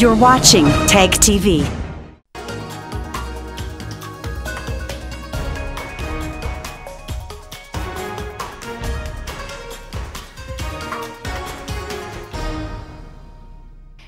You're watching TAG TV.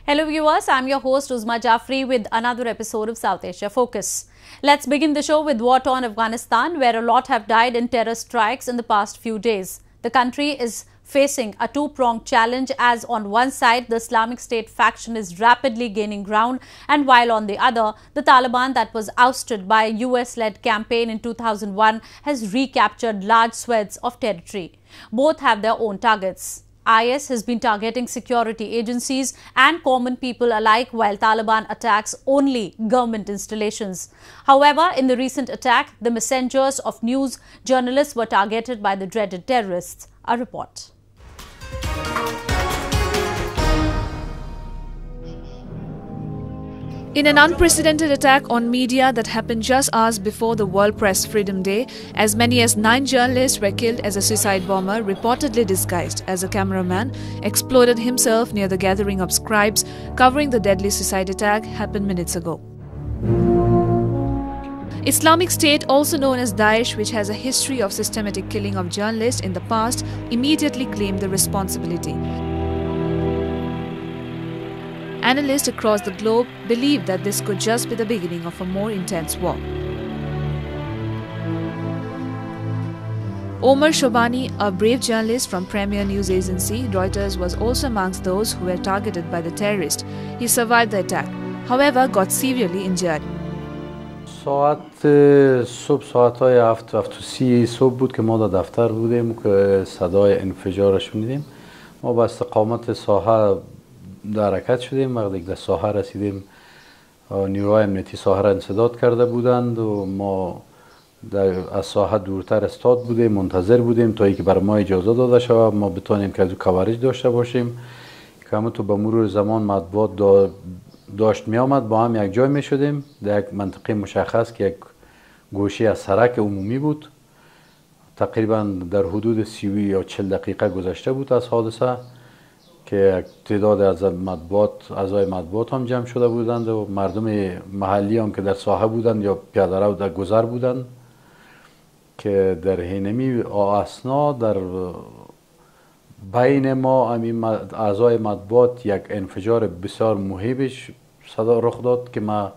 Hello viewers, I'm your host Uzma Jafri with another episode of South Asia Focus. Let's begin the show with war-torn Afghanistan, where a lot have died in terror strikes in the past few days. The country is facing a two-pronged challenge, as on one side the Islamic State faction is rapidly gaining ground, and while on the other the Taliban that was ousted by a US-led campaign in 2001 has recaptured large swathes of territory. Both have their own targets. IS has been targeting security agencies and common people alike, while Taliban attacks only government installations. However, in the recent attack, the messengers of news journalists were targeted by the dreaded terrorists. A report. In an unprecedented attack on media that happened just hours before the World Press Freedom Day, as many as 9 journalists were killed as a suicide bomber, reportedly disguised as a cameraman, exploded himself near the gathering of scribes covering the deadly suicide attack happened minutes ago. Islamic State, also known as Daesh, which has a history of systematic killing of journalists in the past, immediately claimed the responsibility. Analysts across the globe believe that this could just be the beginning of a more intense war. Omar Shobani, a brave journalist from premier news agency Reuters, was also amongst those who were targeted by the terrorists. He survived the attack, however got severely injured. صبح ساعت‌های 7:30 صبح بود که ما در دفتر بودیم که صدای انفجار شنیدیم. ما با استقامت ساحه در حرکت شدیم. وقتی در ساحه رسیدیم نیروهای امنیتی ساحه را انسداد کرده بودند و ما از ساحه دورتر استاد بودیم، منتظر بودیم تا اینکه بر ما اجازه داده شود ما بتوانیم که از کاورج داشته باشیم. که همون تو به مرور زمان مطبوعات داشت می آمد، با هم یک جای می شدیم در یک منطقه مشخص که یک گوشه از سرک عمومی بود. تقریبا در حدود 30 یا 40 دقیقه گذشته بود از حادثه که تعداد از اعضای مطبوعات هم جمع شده بودند و مردم محلی هم که در ساحه بودند یا پیاده رو در گذر بودند که در حینمی اسنا در بین ما همین اعضای مطبوعات یک انفجار بسیار مهیبش صدا رخ داد که ما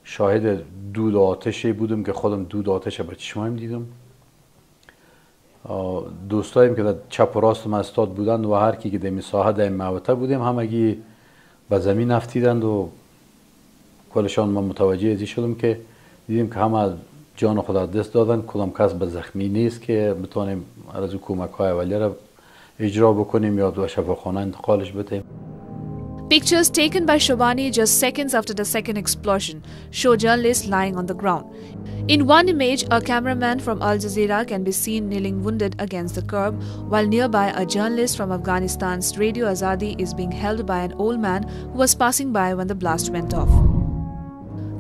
شاهد دود آتشی بودم که خودم دود آتش به چشمایم دیدم. دوستایم که در چپ و راست ما استاد بودند و هر کی که در ساحه در محوطه بودیم همگی به زمین افتیدند و کلشان ما متوجه ازی شدم که دیدیم که همه جان خود از دست دادن. کدام کس به زخمی نیست که بتونیم از کمک های اولیه را اجرا بکنیم یا به شفاخانه انتقالش بدیم. Pictures taken by Shobani just seconds after the second explosion show journalists lying on the ground. In one image, a cameraman from Al Jazeera can be seen kneeling wounded against the curb, while nearby a journalist from Afghanistan's Radio Azadi is being held by an old man who was passing by when the blast went off.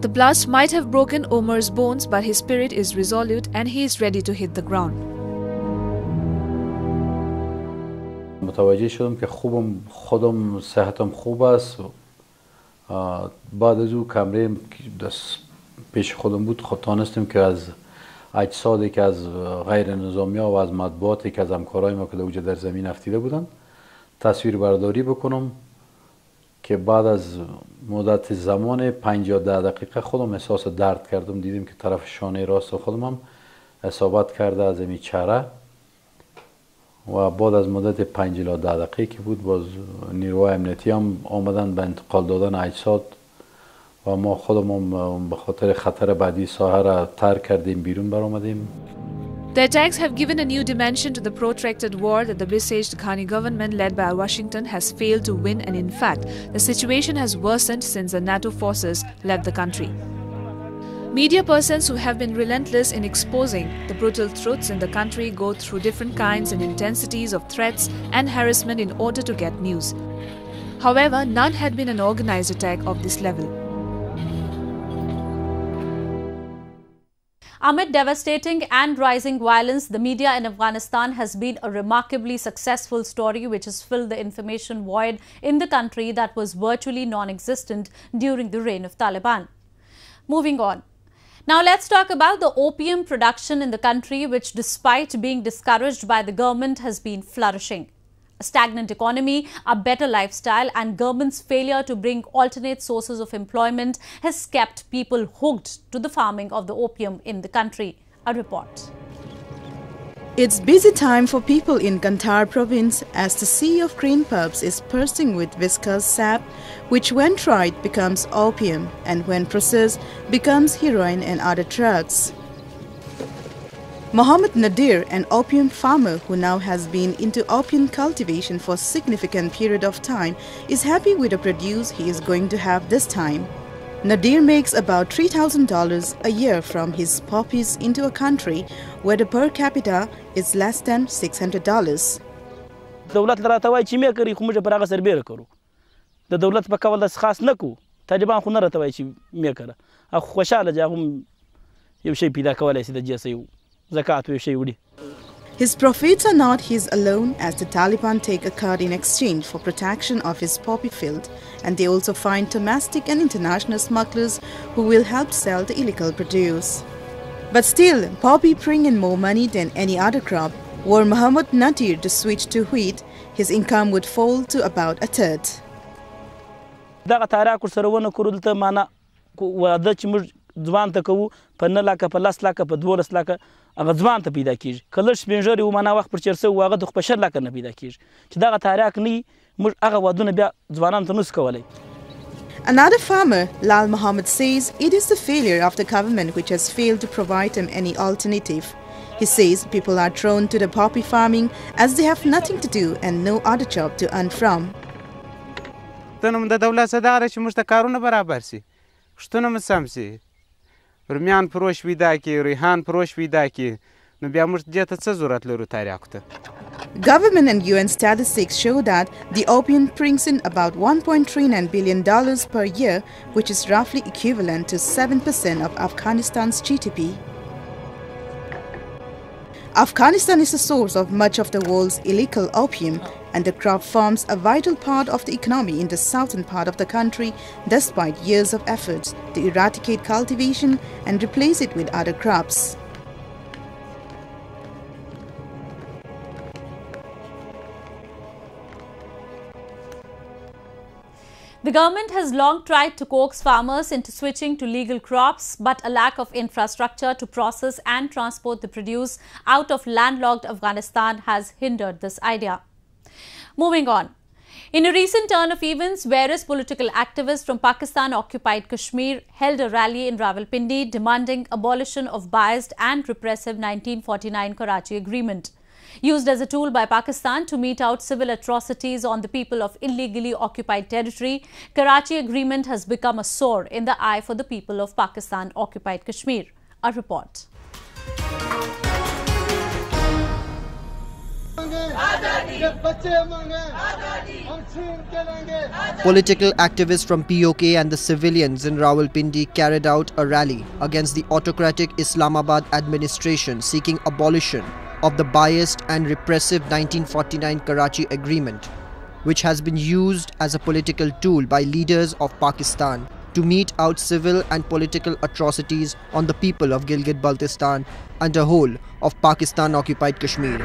The blast might have broken Omar's bones, but his spirit is resolute and he is ready to hit the ground. متوجه شدم که خودم صحتم خوب است. بعد از او کمره پیش خودم بود تانستم که از اجسادی که از غیر نظامی ها و از مطبوعاتی که از همکارای ما که در زمین افتیده بودن تصویر برداری بکنم که بعد از مدت زمان 5 یا 10 دقیقه خودم احساس درد کردم. دیدیم که طرف شانه راست خودم هم اصابت کرده از این چهره و بعد از مدت 5 تا 10 دقیقه که بود باز نیروهای امنیتی هم آمدن به انتقال دادن اجساد و ما خودمون به خاطر خطر بعدی ساحه را ترک کردیم، بیرون برآمدیم. The attacks have given a new dimension to the protracted war that the besieged Ghani government led by Washington has failed to win, and in fact, the situation has worsened since the NATO forces left the country. Media persons who have been relentless in exposing the brutal truths in the country go through different kinds and intensities of threats and harassment in order to get news. However, none had been an organized attack of this level. Amid devastating and rising violence, the media in Afghanistan has been a remarkably successful story which has filled the information void in the country that was virtually non-existent during the reign of Taliban. Moving on. Now let's talk about the opium production in the country, which despite being discouraged by the government has been flourishing. A stagnant economy, a better lifestyle and government's failure to bring alternate sources of employment has kept people hooked to the farming of the opium in the country. A report. It's busy time for people in Kandahar province as the sea of green pubs is bursting with viscous sap, which when tried becomes opium and when processed becomes heroin and other drugs. Mohammed Nadir, an opium farmer who now has been into opium cultivation for a significant period of time, is happy with the produce he is going to have this time. Nadir makes about $3,000 a year from his poppies into a country where the per capita is less than $600. دولت لراتوای چې مې کړی خو موږ پر هغه سربېره کړو د دولت په کول داس خاص نه کو طالبان خو نه راتوای چې مې کړه او خوشاله جاغم یو شی پیدا کولای شي د جسې زکات یو شی وړي. His profits are not his alone as the Taliban take a cut in exchange for protection of his poppy field, and they also find domestic and international smugglers who will help sell the illegal produce. But still, poppy bring in more money than any other crop. Were Mohammed Nadir to switch to wheat, his income would fall to about a third. دغه تاراک سره ونه کړل ته معنا واده چې موږ ځوان ته کوو په 9 لکه په 10 لکه په 12 لکه هغه ځوان ته پیدا کیږي کله سپینژوري و معنا وخت پر چرسه واغه د 15 لکه نه پیدا کیږي چې دغه تاراک نه موږ هغه ودونه بیا ځوانان ته نس کولای. Another farmer, Lal Mohammed, says it is the failure of the government which has failed to provide him any alternative. He says people are drawn to the poppy farming as they have nothing to do and no other job to earn from. تنم د دولت صداره چې موږ ته کارونه برابر سي شتونه مو سم سي رومیان فروش پیدا کی ریحان فروش پیدا کی نو بیا موږ دې ته څه ضرورت لرو تاریخ ته. Government and UN statistics show that the opium brings in about $1.39 billion per year, which is roughly equivalent to 7% of Afghanistan's GDP. Afghanistan is the source of much of the world's illegal opium, and the crop forms a vital part of the economy in the southern part of the country despite years of efforts to eradicate cultivation and replace it with other crops. The government has long tried to coax farmers into switching to legal crops, but a lack of infrastructure to process and transport the produce out of landlocked Afghanistan has hindered this idea. Moving on. In a recent turn of events, various political activists from Pakistan-occupied Kashmir held a rally in Rawalpindi demanding abolition of biased and repressive 1949 Karachi Agreement. Used as a tool by Pakistan to mete out civil atrocities on the people of illegally occupied territory, Karachi Agreement has become a sore in the eye for the people of Pakistan-occupied Kashmir. A report. Political activists from POK and the civilians in Rawalpindi carried out a rally against the autocratic Islamabad administration seeking abolition of the biased and repressive 1949 Karachi Agreement, which has been used as a political tool by leaders of Pakistan to mete out civil and political atrocities on the people of Gilgit-Baltistan and the whole of Pakistan-occupied Kashmir.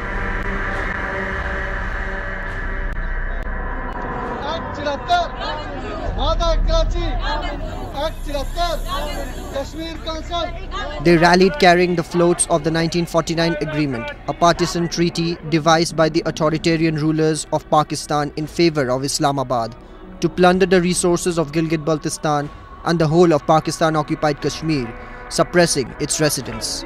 They rallied carrying the floats of the 1949 agreement, a partisan treaty devised by the authoritarian rulers of Pakistan in favor of Islamabad to plunder the resources of Gilgit-Baltistan and the whole of Pakistan-occupied Kashmir, suppressing its residents.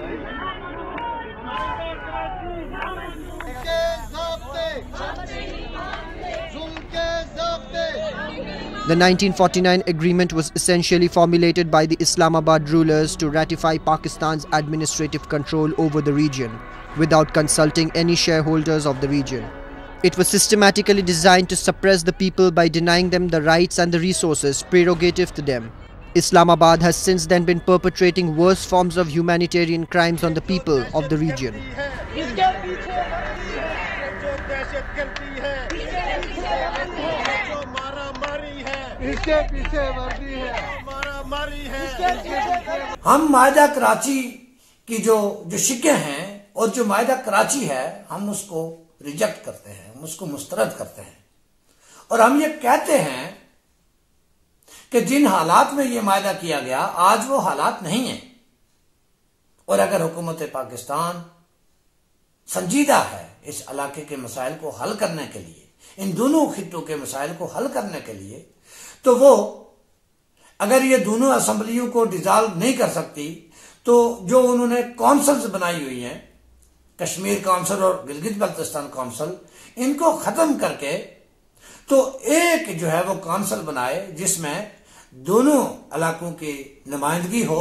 The 1949 agreement was essentially formulated by the Islamabad rulers to ratify Pakistan's administrative control over the region without consulting any shareholders of the region. It was systematically designed to suppress the people by denying them the rights and the resources prerogative to them. Islamabad has since then been perpetrating worse forms of humanitarian crimes on the people of the region. हम मायदा कराची की जो शिकें हैं और जो मायदा कराची है, हम उसको reject करते हैं, हम उसको मुस्तरद करते हैं और हम ये कहते हैं कि जिन हालात में ये मायदा किया गया आज वो हालात नहीं है। और अगर हुकूमत पाकिस्तान संजीदा है इस इलाके के मसाइल को हल करने के लिए, इन दोनों खित्तों के मसाइल को हल करने के लिए, तो वो अगर ये दोनों असम्बलियों को डिसॉल्व नहीं कर सकती तो जो उन्होंने काउंसिल्स बनाई हुई हैं, कश्मीर काउंसिल और गिलगित बल्तिस्तान काउंसिल, इनको खत्म करके तो एक जो है वो काउंसिल बनाए जिसमें दोनों इलाकों की नुमाइंदगी हो।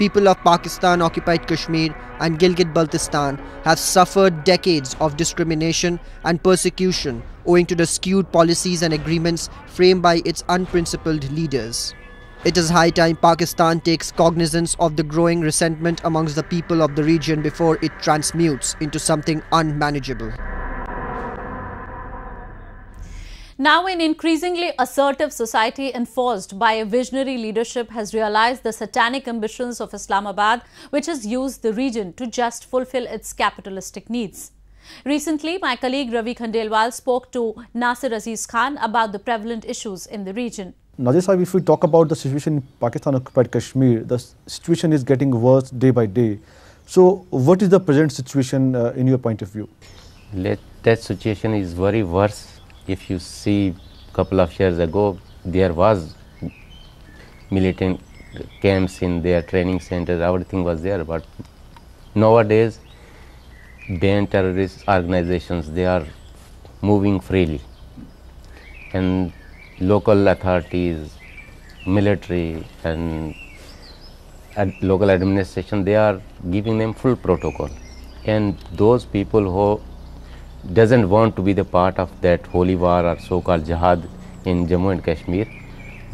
People of Pakistan-occupied Kashmir and Gilgit-Baltistan have suffered decades of discrimination and persecution owing to the skewed policies and agreements framed by its unprincipled leaders. It is high time Pakistan takes cognizance of the growing resentment amongst the people of the region before it transmutes into something unmanageable. Now, an increasingly assertive society enforced by a visionary leadership has realized the satanic ambitions of Islamabad, which has used the region to just fulfill its capitalistic needs. Recently, my colleague Ravi Khandelwal spoke to Nasir Aziz Khan about the prevalent issues in the region. Nazir Sahib, if we talk about the situation in Pakistan-occupied Kashmir, the situation is getting worse day by day. So, what is the present situation in your point of view? That situation is very worse. If you see a couple of years ago, there was militant camps in their training centers, everything was there. But nowadays, banned terrorist organizations, they are moving freely. And local authorities, military and local administration, they are giving them full protocol. And those people who doesn't want to be the part of that holy war or so-called jihad in Jammu and Kashmir,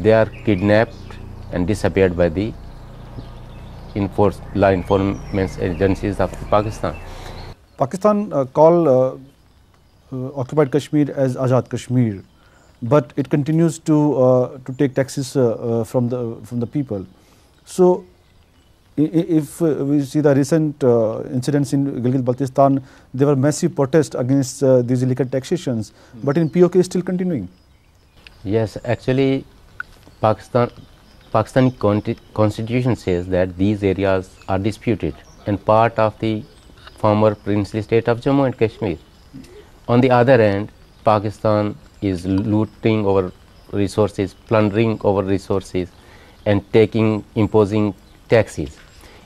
they are kidnapped and disappeared by the law enforcement agencies of Pakistan. Pakistan call occupied Kashmir as Azad Kashmir, but it continues to take taxes from the people. So, if we see the recent incidents in Gilgit-Baltistan, there were massive protests against these illegal taxations, but in POK is still continuing. Yes, actually, Pakistani constitution says that these areas are disputed and part of the former princely state of Jammu and Kashmir. On the other hand, Pakistan is looting over resources, plundering over resources, and imposing taxes.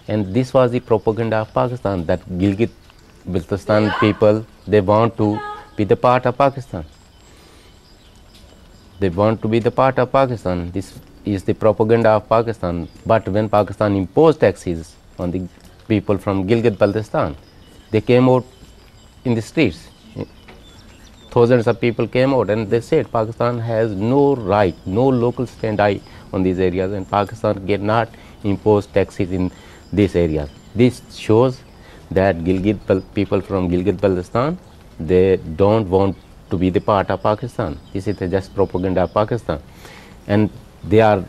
And this was the propaganda of Pakistan, that Gilgit-Baltistan people, they want to be the part of Pakistan. They want to be the part of Pakistan. This is the propaganda of Pakistan. But when Pakistan imposed taxes on the people from Gilgit-Baltistan, they came out in the streets. Thousands of people came out and they said Pakistan has no right, no local stand-eye on these areas, and Pakistan cannot impose taxes in these areas. This shows that people from Gilgit-Baltistan, they don't want to be the part of Pakistan. This is just propaganda of Pakistan. And they are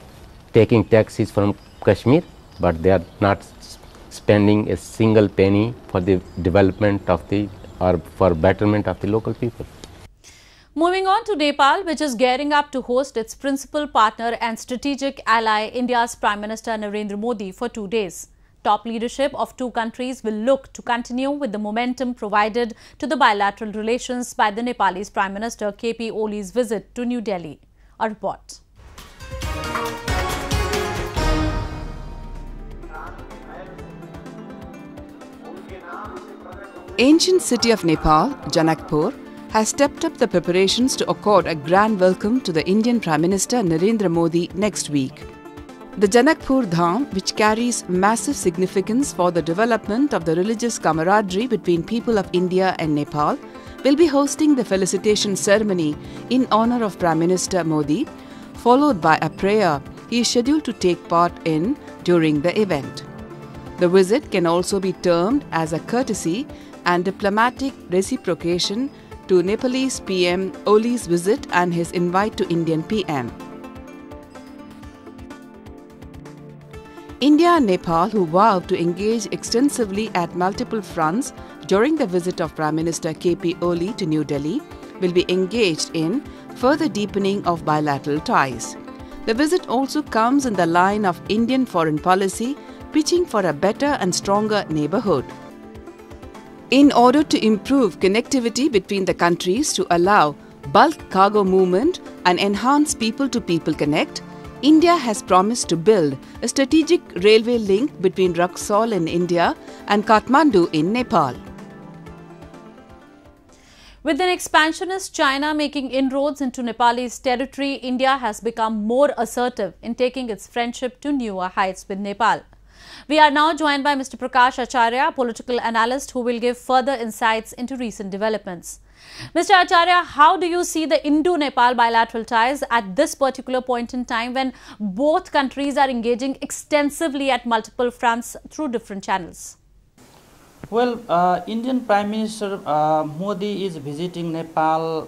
taking taxes from Kashmir, but they are not spending a single penny for the development of or for betterment of the local people. Moving on to Nepal, which is gearing up to host its principal partner and strategic ally, India's Prime Minister Narendra Modi, for 2 days. Top leadership of two countries will look to continue with the momentum provided to the bilateral relations by the Nepalese Prime Minister KP Oli's visit to New Delhi. A report. Ancient city of Nepal, Janakpur, has stepped up the preparations to accord a grand welcome to the Indian Prime Minister Narendra Modi next week. The Janakpur Dham, which carries massive significance for the development of the religious camaraderie between people of India and Nepal, will be hosting the felicitation ceremony in honor of Prime Minister Modi, followed by a prayer he is scheduled to take part in during the event. The visit can also be termed as a courtesy and diplomatic reciprocation to Nepalese PM Oli's visit and his invite to Indian PM. India and Nepal, who vowed to engage extensively at multiple fronts during the visit of Prime Minister KP Oli to New Delhi, will be engaged in further deepening of bilateral ties. The visit also comes in the line of Indian foreign policy, pitching for a better and stronger neighbourhood. In order to improve connectivity between the countries to allow bulk cargo movement and enhance people-to-people connect, India has promised to build a strategic railway link between Raxaul in India and Kathmandu in Nepal. With an expansionist China making inroads into Nepalese territory, India has become more assertive in taking its friendship to newer heights with Nepal. We are now joined by Mr. Prakash Acharya, political analyst, who will give further insights into recent developments. Mr. Acharya, how do you see the Indo-Nepal bilateral ties at this particular point in time when both countries are engaging extensively at multiple fronts through different channels? Well, Indian Prime Minister Modi is visiting Nepal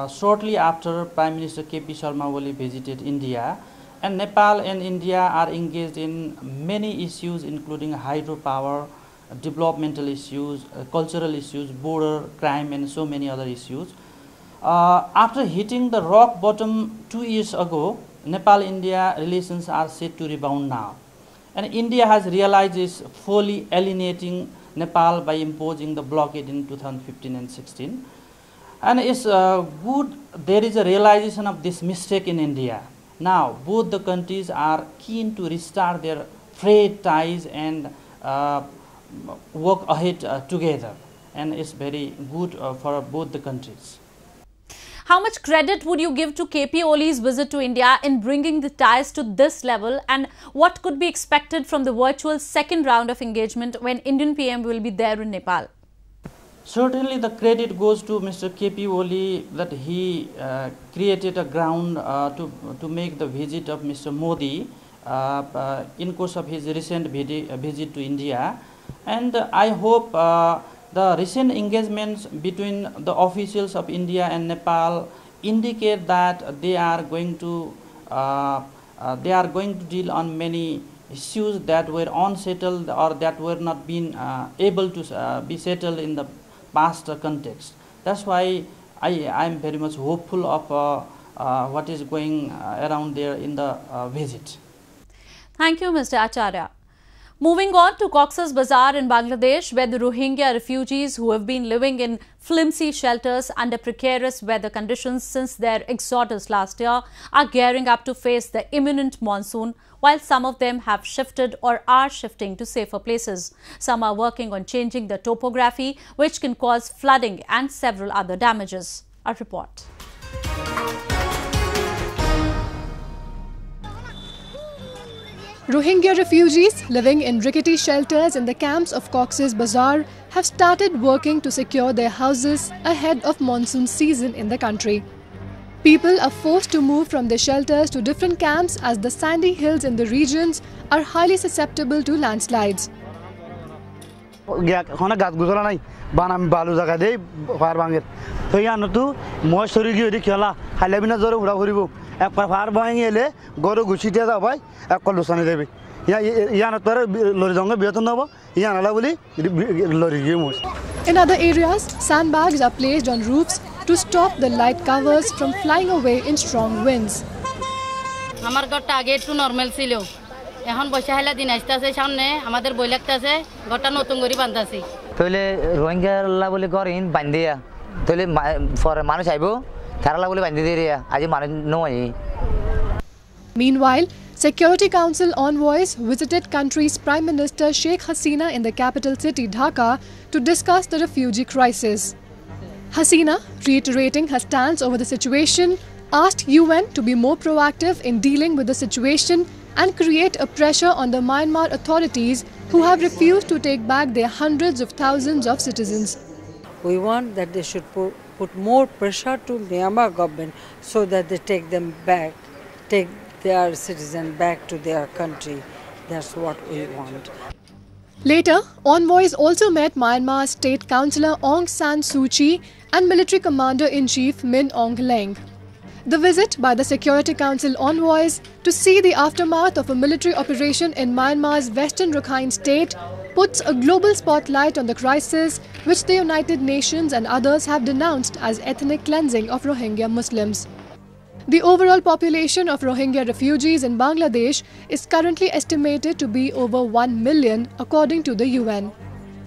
shortly after Prime Minister KP Sharma Oli visited India. And Nepal and India are engaged in many issues, including hydropower, developmental issues, cultural issues, border crime, and so many other issues. After hitting the rock bottom 2 years ago, Nepal-India relations are set to rebound now. And India has realized its folly alienating Nepal by imposing the blockade in 2015 and 16. And it's good there is a realization of this mistake in India. Now, both the countries are keen to restart their frayed ties and work ahead together. And it's very good for both the countries. How much credit would you give to KP Oli's visit to India in bringing the ties to this level, and what could be expected from the virtual second round of engagement when Indian PM will be there in Nepal? Certainly the credit goes to Mr. KP Oli that he created a ground to make the visit of Mr. Modi in course of his recent visit to India. And I hope the recent engagements between the officials of India and Nepal indicate that they are going to deal on many issues that were unsettled or that were not being able to be settled in the past context. That's why I am very much hopeful of what is going around there in the visit. Thank you, Mr. Acharya. Moving on to Cox's Bazar in Bangladesh, where the Rohingya refugees who have been living in flimsy shelters under precarious weather conditions since their exodus last year are gearing up to face the imminent monsoon, while some of them have shifted or are shifting to safer places. Some are working on changing the topography, which can cause flooding and several other damages. A report. Rohingya refugees living in rickety shelters in the camps of Cox's Bazar have started working to secure their houses ahead of monsoon season in the country. People are forced to move from their shelters to different camps as the sandy hills in the regions are highly susceptible to landslides. একবার fur বয়ে এলে গরু গুছিতে যাবাই এক কলুসানি দেবে ইয়ানা তোর lorry জঙ্গে বেতন দেব ইয়ানালা বলি lorry গিমুস In other areas, sandbags are placed on roofs to stop the light covers from flying away in strong winds. আমার ঘরটা আগে একটু নরমাল ছিল এখন বৈশাখলা দিন আসতেছে সামনে আমাদের বই লাগতেছে ঘরটা নতুন করে বাঁধতাছি তাহলে রোহিঙ্গালা বলে ঘর ইন বাঁধিয়া তাহলে পরে মানুষ আইবো Meanwhile, Security Council envoys visited country's Prime Minister Sheikh Hasina in the capital city Dhaka to discuss the refugee crisis. Hasina, reiterating her stance over the situation, asked UN to be more proactive in dealing with the situation and create a pressure on the Myanmar authorities who have refused to take back their hundreds of thousands of citizens. We want that they should put more pressure to Myanmar government so that they take them back, take their citizens back to their country. That's what we want. Later, envoys also met Myanmar State Councillor Aung San Suu Kyi and Military Commander-in-Chief Min Aung Hlaing. The visit by the Security Council envoys to see the aftermath of a military operation in Myanmar's western Rakhine state puts a global spotlight on the crisis which the United Nations and others have denounced as ethnic cleansing of Rohingya Muslims. The overall population of Rohingya refugees in Bangladesh is currently estimated to be over 1 million according to the UN.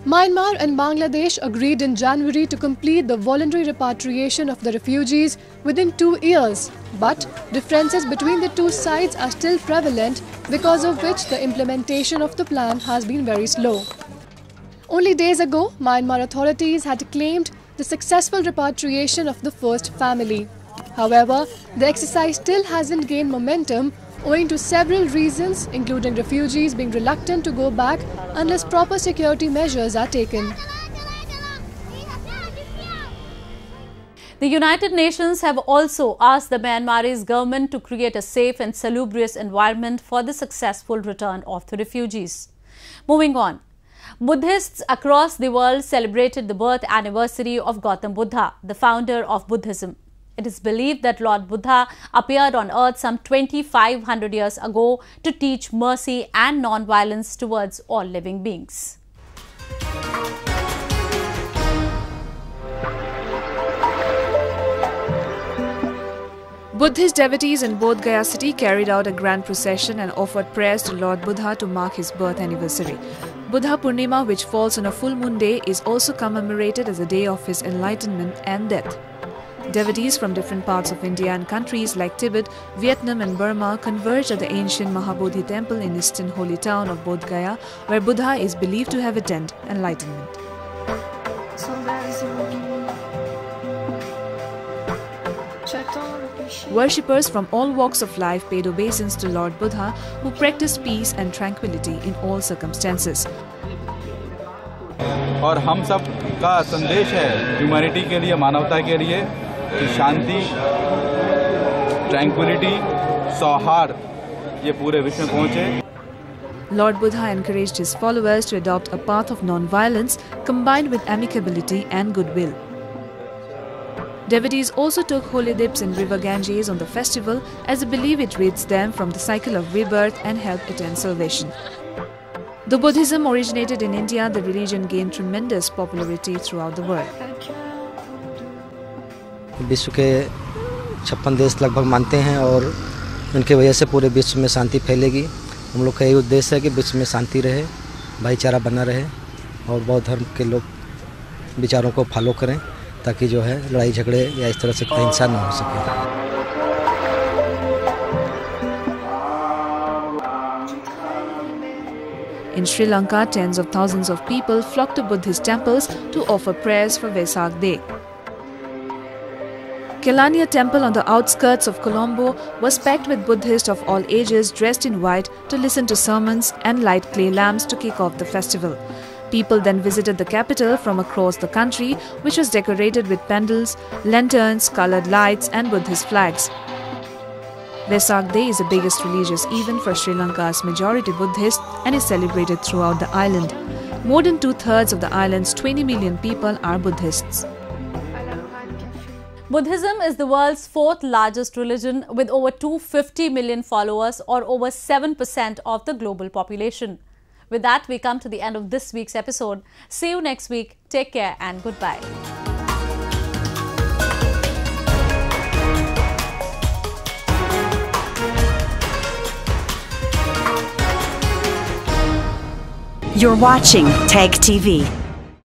Myanmar and Bangladesh agreed in January to complete the voluntary repatriation of the refugees within 2 years, but differences between the two sides are still prevalent, because of which the implementation of the plan has been very slow. Only days ago, Myanmar authorities had claimed the successful repatriation of the first family. However, the exercise still hasn't gained momentum owing to several reasons, including refugees being reluctant to go back unless proper security measures are taken. The United Nations have also asked the Myanmarese government to create a safe and salubrious environment for the successful return of the refugees. Moving on. Buddhists across the world celebrated the birth anniversary of Gautam Buddha, the founder of Buddhism. It is believed that Lord Buddha appeared on earth some 2500 years ago to teach mercy and non-violence towards all living beings. Buddhist devotees in Bodh Gaya city carried out a grand procession and offered prayers to Lord Buddha to mark his birth anniversary. Buddha Purnima, which falls on a full moon day, is also commemorated as a day of his enlightenment and death. Devotees from different parts of India and countries like Tibet, Vietnam and Burma converged at the ancient Mahabodhi temple in eastern holy town of Bodh Gaya, where Buddha is believed to have attained enlightenment. Worshippers from all walks of life paid obeisance to Lord Buddha, who practiced peace and tranquility in all circumstances. और हम सब का संदेश है humanity के लिए, मानवता के लिए, कि शांति, ट्रैंक्विलिटी, सौहार्द ये पूरे विश्व में पहुंचे. Lord Buddha encouraged his followers to adopt a path of non-violence combined with amicability and goodwill. Devotees also took holy dips in river Ganges on the festival, as they believe it rids them from the cycle of rebirth and help attain salvation. Though Buddhism originated in India, the religion gained tremendous popularity throughout the world. विश्व के 56 देश लगभग मानते हैं और उनके वजह से पूरे विश्व में शांति फैलेगी. हम लोग का यही उद्देश्य है कि विश्व में शांति रहे, भाईचारा बना रहे और बौद्ध धर्म के लोग विचारों को फॉलो करें, ताकि जो है लड़ाई झगड़े या इस तरह से हिंसा न हो सके. In Sri Lanka, tens of thousands of people flocked to Buddhist temples to offer prayers for Vesak Day. Kelaniya temple on the outskirts of Colombo was packed with Buddhists of all ages dressed in white to listen to sermons and light clay lamps to kick off the festival. People then visited the capital from across the country, which was decorated with pendles, lanterns, coloured lights and Buddhist flags. Vesak Day is the biggest religious event for Sri Lanka's majority Buddhist and is celebrated throughout the island. More than 2/3 of the island's 20 million people are Buddhists. Buddhism is the world's 4th largest religion with over 250 million followers, or over 7% of the global population. With that, we come to the end of this week's episode. See you next week. Take care and goodbye. You're watching TAG TV.